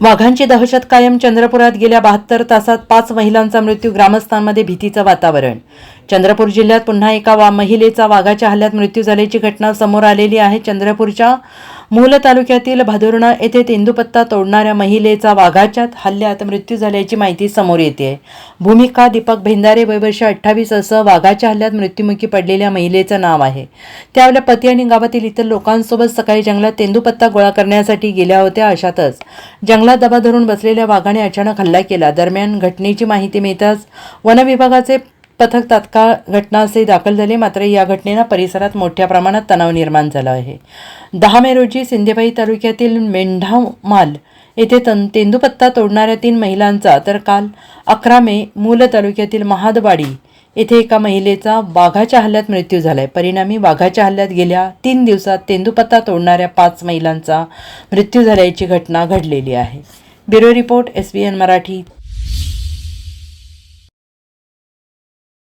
वाघांची दहशत कायम. चंद्रपुरात गेल्या 72 तासात 5 महिलांचा मृत्यू. ग्रामस्थांमध्ये भीतीचं वातावरण. चंद्रपूर जिल्ह्यात पुन्हा एका महिलेचा वाघाच्या हल्ल्यात मृत्यू झाल्याची घटना समोर आलेली आहे. चंद्रपूरच्या मूल तालुक्यातील भादुर्णा येथे तेंदूपत्ता तोडणाऱ्या महिलेचा वाघाच्या हल्ल्यात मृत्यू झाल्याची माहिती समोर येते. भूमिका दीपक भेंदारे वय वर्ष 28 असं वाघाच्या हल्ल्यात मृत्युमुखी पडलेल्या महिलेचं नाव आहे. त्या आपल्या पती आणि गावातील इतर लोकांसोबत सकाळी जंगलात तेंदूपत्ता गोळा करण्यासाठी गेल्या होत्या. अशातच जंगलात दबा धरून बसलेल्या वाघाने अचानक हल्ला केला. दरम्यान घटनेची माहिती मिळताच वन विभागाचे पथक तात्काळ घटनास्थळी दाखल झाले. मात्र या घटनेनं परिसरात मोठ्या प्रमाणात तणाव निर्माण झाला आहे. 10 मे रोजी सिंदेबाई तालुक्यातील मेंढामाल येथे तेंदूपत्ता तोडणाऱ्या 3 महिलांचा तर काल 11 मे मूल तालुक्यातील महादवाडी येथे एका महिलेचा वाघाच्या हल्ल्यात मृत्यू झालाय. परिणामी वाघाच्या हल्ल्यात गेल्या 3 दिवसात तेंदूपत्ता तोडणाऱ्या 5 महिलांचा मृत्यू झाल्याची घटना घडलेली आहे. Bureau report SBN Marathi.